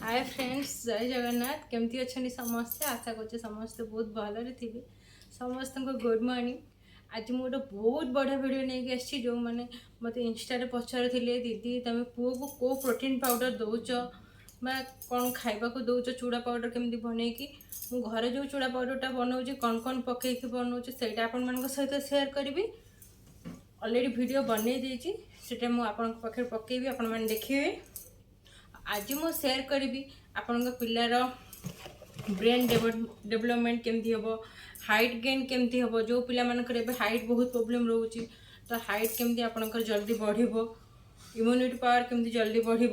Hi friends, जय जगन्नाथ। केमती अच्छा समस्ते? आशा करछे समस्ते बहुत भलरे थे। समस्त को गुड मॉर्निंग। आज मुझे बहुत बढ़िया वीडियो नहीं आसी। जो मैंने मत इंस्टा पचार दीदी तुम पुओ को कौ प्रोटीन पाउडर दौच कौन खाइबा को दौच, चूड़ा पाउडर केमती बन कि घरे जो चूड़ा पाउडरटा बनाऊँ कौन कौन पकईकि बनाऊँ से आपण सहित सेयार करी। ऑलरेडी वीडियो बनई देती से मुझे पकेबी, आपण मैंने देखिए। आज मु सेयार करी आपण पिलार ब्रेन डेवलपमेंट केमती हम, हाइट गेन केमती हम। जो पिला मानकर हाइट बहुत प्रोब्लेम रोचे, तो हाइट केमती आपंकर जल्दी बढ़, इम्यूनिटी पावर केमती जल्दी बढ़,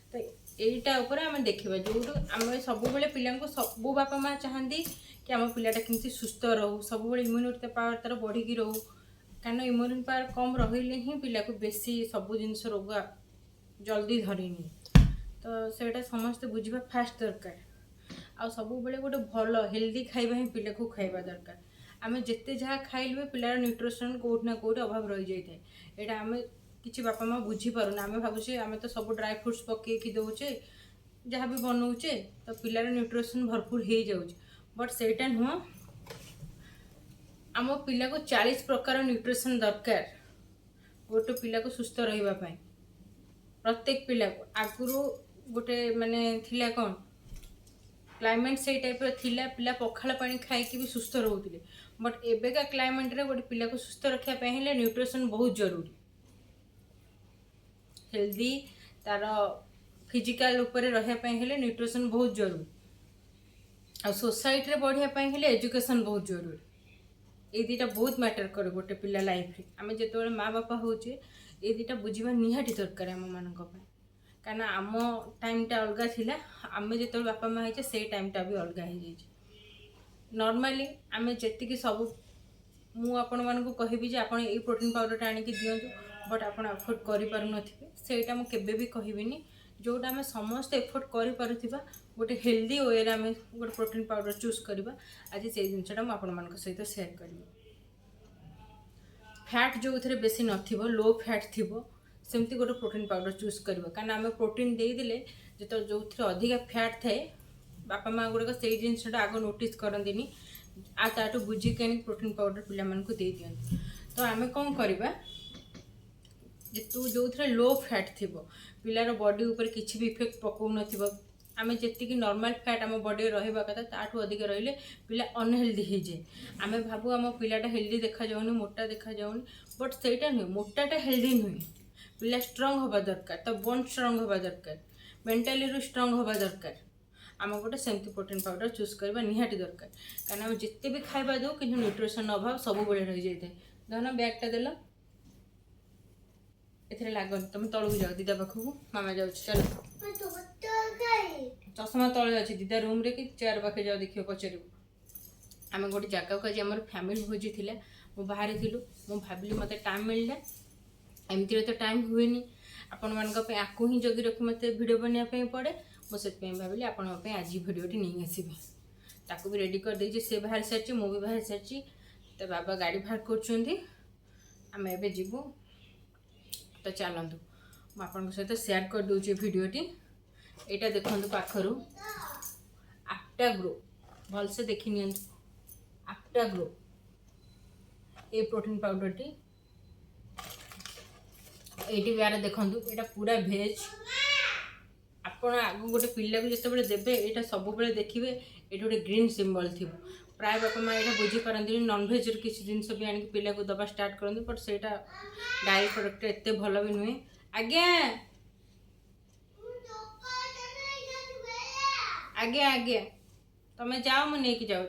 तो यहीटा उपर आम देखा। जो आम सब पिला सबू बापा माँ चाहती कि आम पिलाटा केमती सुस्थ रो, सब इम्यूनिटी पावर तार बढ़ी रो। कारण इम्यूनिटी पावर कम रही ही पिला को बेसी सब जिनस रोग जल्दी धरनी, तो सेटा समस्ते बुझा फास्ट दरकार। आ सब गोटे भल हेल्दी खाइबा ही पिला को खाइबा दरकार। आम जिते जहाँ खाइले पिलार न्यूट्रिशन कौट ना कौट अभाव रही जाए। यहाँ आम कि बापा माँ बुझीपारूना, आम भावुचे आम तो सब ड्राई फ्रुट्स पकईकि दौचे जहाँ भी बनाऊे, तो पिलार न्यूट्रिशन भरपूर हो जाऊँ। बट सेटा नुह, आम पिला को 40 प्रकार न्यूट्रिशन दरकार गोटे पिला को सुस्थ रही। प्रत्येक पिला को आगुरु गोटे माने थिला कौन क्लाइमेट से टाइप थिला, पिला पखाला पानी खाइकी भी सुस्थ रोते। बट एबेका क्लाइमेट रे गोटे पिला को सुस्थ रखापी हेले न्यूट्रिशन बहुत जरूरी। हेल्दी तार फिजिकल उपरे रहापी हेले न्यूट्रिशन बहुत जरूरी। आ सोसाइटी रे बढ़ियापी हेले एजुकेशन बहुत जरूरी। ये दुटा बहुत मैटर करे गोटे पिला लाइफ रे। आम जो माँ बापा होचे ये दुटा बुझा निहाटी दरकार आम मान, कारण आम टाइमटा अलग थिला, आम जो बापा माँ होचे से टाइमटा भी अलग हो जाए। नॉर्मली आम जी सब मुझे कहबी आप प्रोटीन पाउडर आनिक दिंतु, बट आप एफोर्ड करें मुझे भी कहबी। जोटा आम समस्त एफोर्ड कर गोटे हेल्दी वे आम गोटे प्रोटीन पाउडर चूज करवा। आज से जिनसा मुझे सहित सेयार करी। फैट जो थे बेसी नथिबो, लो फैट थी सेमती गोटे प्रोटीन पाउडर चूज करवा। कारण आम प्रोटीन देदेले जो जो अधिका फैट थाए बापा माँ गुड़ाक से जिनसा आग नोटिस करती आ ताठू बुझिक प्रोटीन पाउडर पिला मानकु दे दियंती। तो आम कौन करवा, तू जो थे लो फैट थी पिलार बॉडी उपर किसी भी इफेक्ट पकौ न। आम जी नॉर्मल फैट आम बॉडी रहा कथा ताठू अधिक रही पिला अनहेल्दी हो जाए। आम भावु आम पिलाटा हेल्दी देखा जाऊनी, मोटा देखा जाऊनी, बट सेटा नुहे, मोटाटा हेल्दी नुहे। पिला स्ट्रंग हवा दरकार, तो बोन स्ट्रंग हवा दरकार, मेंटाली स्ट्रंग हवा दरकार। आम गोटे सेमती प्रोटीन पाउडर चूज करवा निहाटी दरकार। कारण आम जिते भी खाइबा दो कि न्यूट्रिशन अभाव सब रही जाए। धन बैगटा देल ए लगन, तुम तलू जाओ दीदा पाखक, मामा जाऊँ चल। चषमा तले अच्छे दीदा रूम रे कि चेयर पाखे जाओ देखिए पचार। आम गोटे जगह को आज आम फैमिली भोजी थी, मु बाहर थी, मुझे भाविली मत टाइम मिलला, एमती तो टाइम हुए आपण मानी आपको ही जगि रखी मत भिड बनवाई पड़े। मुझे भाविली आपण आज भिडटी नहीं आसबि, ताकू भी रेडी कर देछि। से बाहर सारी, मु भी बाहर सारी, तो बाबा गाड़ी बाहर करें एवं जीवु। तो चलतु मुझे सहित सेयार कर दूचे भिडटी। यहाँ देखु पाखरु आफ्टा ग्रो भलसे देखी नि, आफ्टा ग्रो ये प्रोटीन पाउडर टी ये यार देखु, यहाँ पूरा भेज। आपण आग गोटे पिला को जिते देवे यहाँ सब देखिए ये गोटे ग्रीन सिंबल थी। प्राय बापा माँ यहाँ बुझीपारती नॉनभेज किसी जिनस भी आनिक पिला को दबा स्टार्ट करते, बट से डायरी प्रोडक्ट एत भल भी नुहे। आज्ञा आज्ञा आज्ञा तमें जाओ, मुझे जाऊँ।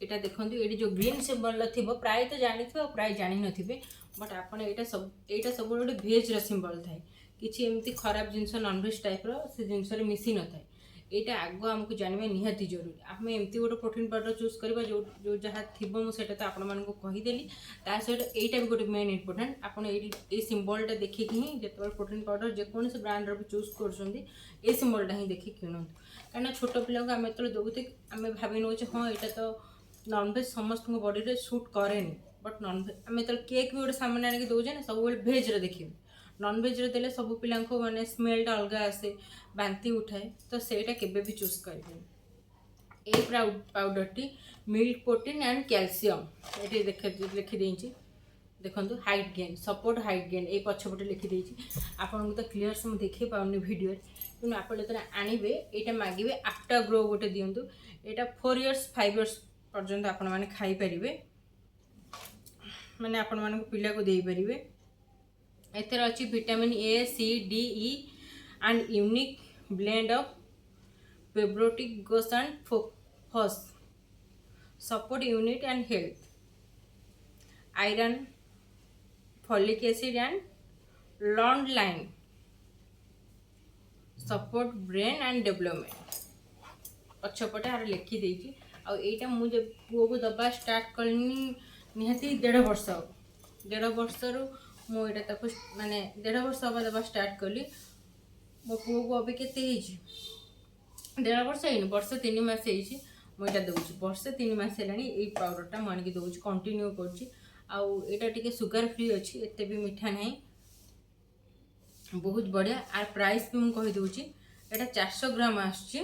यहाँ देखो ये जो ग्रीन सिंबल थी प्राय तो जानी थे, प्राय जानी नथिबे, बट आप यहाँ सब गोटे भेज सिंबल थाए। किसी एमती खराब जिनस नॉनभेज टाइप से जिनस मिसी न थाए। यहाँ आग आमको जानवा निहाती जरूरी। आम एमती गोटे प्रोटीन पाउडर चूज करवा जो जो जहाँ थी मुझे तो आपदेली। ता सहित यहाँ भी गोटे मेन इंपोर्टाट आप सिंबलटा देखिए ही जो प्रोटीन पाउडर जेकोसी ब्रांडर भी चूज कर सिंबलटा ही देखिए किणु। कहीं छोट पिला आम जो दौते आम भावी नौचे हाँ यहाँ तो नॉनभेज समस्त बॉडी रे सूट कैनि, बट नॉनभेज आम जो केक भी गोटे सामान आनिक दौचे ना सब भेज देखिए नॉनवेज देले सब पिला माने स्मेलटा अलग आसे बांती उठाए तो सेटा केबे भी चूज करें। ए पाउडर टी मिल्क प्रोटीन एंड कैल्शियम ये लिखिदे देखो height gain support height gain ये पछपटे लिखिदे आपन को तो क्लीयर से देखे पाऊनी वीडियो तेणु आप आणवे यहाँ मागे आफ्टर ग्रो गोटे दिंतु यहाँ 4 years 5 years पर्यंत आपण मैंने खाईपर मैंने आपण मान पिला को देपारे। एथर अच्छी vitamin A C D E and unique blend of probiotic GOS and FOS support unit and health iron folic acid and long line support brain and development पछपटे आर लिखिदे आईटा मुझे पुओ को दबा स्टार्ट कली निहाती 1.5 वर्ष 1.5 वर्ष मुझे माने 1.5 वर्ष हवा दबा स्टार्ट कली मो पुओ को अभी केते 1.5 वर्ष है वर्ष 3 मास मुझे दूसरी वर्ष 3 मास है पाउडरटा मुझे दूसरी कंटिन्यू कर सुगर फ्री अच्छी एत भी मीठा नहीं बहुत बढ़िया आर प्राइस भी मुझे कहीदे यहाँ 400 ग्राम आसुच्ची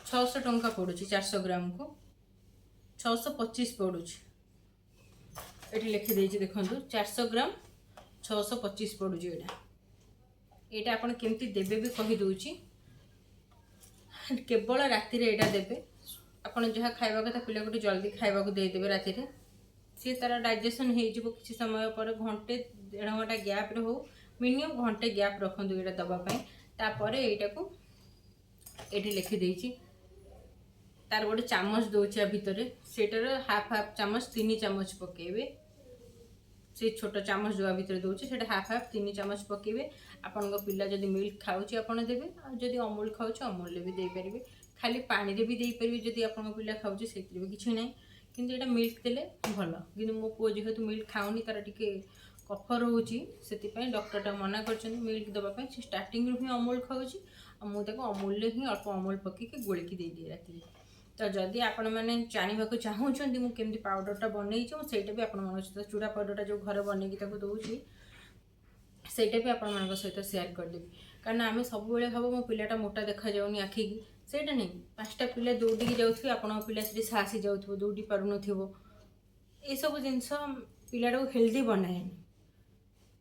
600 टंका पड़ू 400 ग्राम को 625 पड़ू ये लिखिदे देखो 400 ग्राम 625 पड़ू यहाँ आपड़ केमती देवे भी कहीदे केवल राति यहाँ देवे आपड़ जहाँ खावा कथा पिला को जल्दी खावा को देदेवे राति सी तार डाइजेशन हो किसी समय पर घंटे 1.5 घंटा गैप हो मिनिमम घंटे गैप रखु यहाँ दवापाई तापर यहाँ को ये लिखिदे तार गोटे चामच दौर भितर सेटार हाफ हाफ चामच 3 चामच पकेबे से छोट चामच जो भितर दूचे से हाफ हाफ 3 चामच पकेबे आपण पिला जदि मिल्क खाऊँ आपड़ देवे आदि अमूल खाऊँ अमूल भी देपारे खाली पानी भी देपारे जदि आप पिला खाऊँ से किसी ना कि मिल्क देले भल कि मो पु जेहेतु मिल्क खाऊनी तार टिके कफ रोचे से डॉक्टर मना कर मिल्क देवाई से स्टार्टिंग ही अमूल खाऊँ मुझे अमूल ही अल्प अमूल पकईकि गोलिकी दे दिए राति तो जदि आपण मैंने जानवाक चाहूँगी मुझे पाउडरटा बनई सहीटा भी आपण सहित चूड़ा पाउडरटा जो घर बनई दूसरी सहीटा भी आपण मान सहित सेयार करदेवी कारण आम सब भाव मो पिलाटा मोटा देखा जाऊनी आखि की सेटा नहीं 5टा पिला दौड़ी जाऊे आपण पिला से साहसी जाऊँ दौड़ी पार ये सब जिनस पिलाटा को हेल्दी बनाए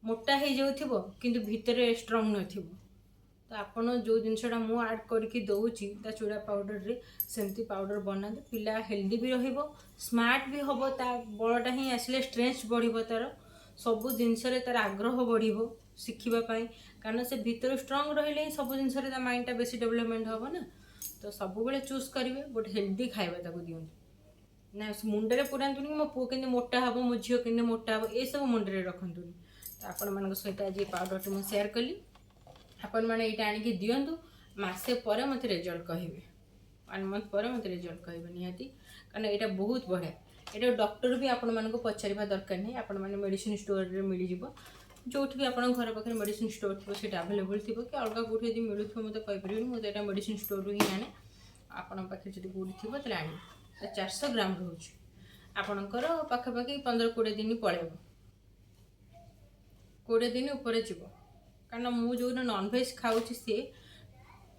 मोटा हो जाऊँ किंतु भितर स्ट्रंग न तो आपड़ जो जिनसा मु आड करके दौची चूड़ा पाउडर रे सेमती पाउडर बना पिला हेल्दी भी रहिबो स्मार्ट भी हम बड़टा ही आसले स्ट्रेंथ बढ़िबो तार सब जिनस तार आग्रह बढ़िबो शिखापी कारण से भीतर स्ट्रंग रहिले ही सब जिनस माइंडटा बेसी डेवलपमेंट हम ना तो सब बेले चूज करेंगे गोटे हेल्दी खाଇବା दिंतु ना मुंडे पुरातुनि मो पु के मोटा हम मो झील के मोटा हम ये सब मुंडे रखुनि तो आपण मान सहित आज पाउडर मुझे सेयार कली आपण मैंने ये आणिकी दिंतु मसे पर मत रिजल्ट कहे 1 month पर मत रिजल्ट कहे निहाती कारण यहाँ बहुत बढ़िया ये डॉक्टर भी आपण मानक पचारिबा दरकार नहीं आपण मैंने मेडिसिन स्टोर रे मिल जिवो जो भी आप घर पाखे मेडिसिन स्टोर थी से आवेलेबल थी कि अलग कौटी यदि मिलूँ मतलब कहीपर मुझे मेडिसिन स्टोर रू ही आने आपण पाखे जब कौटी थी तो आने 400 ग्राम रोचे आपणकर पाखापाखि 15-20 दिन पड़ेब 20 दिन उपर जीव कारण मुझे जो नॉनभेज खाऊँ सी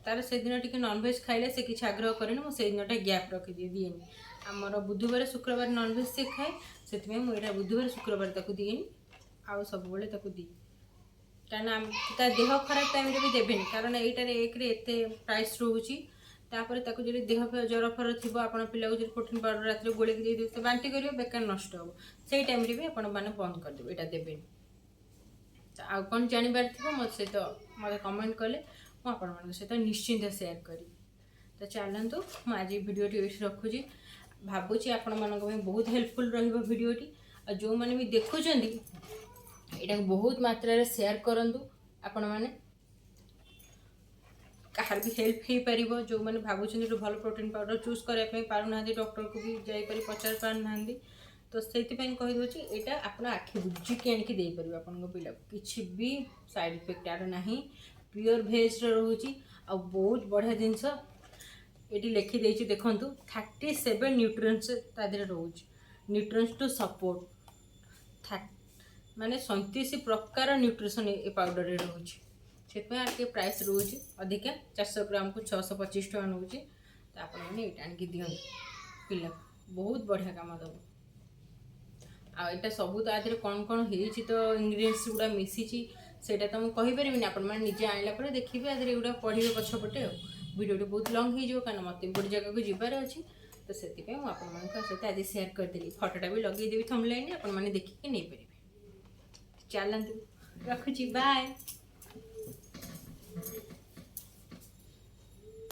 तार से दिन टी नॉनभेज खाइले से किसी आग्रह कैनि मुझे दिनटा गैप रखिदिए दिएनि आमर बुधवार शुक्रवार नॉनभेज से खाए से मुझे बुधवार शुक्रवार ताको दिएनि आउ सब बेले दी कारण देह खराब टाइम भी देवेनि कारण यहीटार एक एत प्राइस रोचे तापर जो देह जर फर थी आप पिला को जो प्रोटीन पाउडर रात गोलिक दे तो बांटी कर बेकार नष्ट हो से टाइम भी आपण मैंने बंद करदेवे यहाँ देवेनि आउ कौन जानवर थी मत सहित मत कमेंट कले मुझे सहित निश्चिंत सेयार करी तो चलतु मुझे भिडियोटी रखुची भावुची आपण मानक बहुत हेल्पफुल भिडियोटी और जो मैंने भी देखुं यहाँ बहुत मात्रा सेयार करूँ आपण मैंने कहार भी हेल्प हो पार जो मैंने भावुं भल प्रोटीन पाउडर चूज करने पारना डॉक्टर को भी जापर पचार पारना तो से कहीदे यहाँ आप आखि बुझिकी आणिकी देपर आपण पिला किसी भी साइड इफेक्ट यार ना प्योर भेज रोचे आ बहुत बढ़िया जिनस ये लिखिदे देखूँ 37 न्यूट्रिएंट्स रोचे न्यूट्रिएंट्स टू सपोर्ट माने 37 प्रकार न्यूट्रिशन ए पाउडर रे रोचे से आके प्राइस रोचे अधिका 400 ग्राम को 625 टका नौचे तो आपण मैंने ये आनिक दिखाँ पिला बहुत बढ़िया काम दब आटा सब तो कौन कौन हो तो इंग्रेडिएंट्स गुड़ा मिसी सेटा तो मुझे कहीपरि आपण मैंने निजे आनला देखिए आदि गुड़ा पढ़े पछपटे वीडियो बहुत लंग हो कारण मत गोटे जगह को जबार अच्छी तो से सहित आज सेयार करदेली फटोटा भी लगेदेवी थंबनेल आपण मैंने देखिए नहीं पारे चलतु रखुची बाय।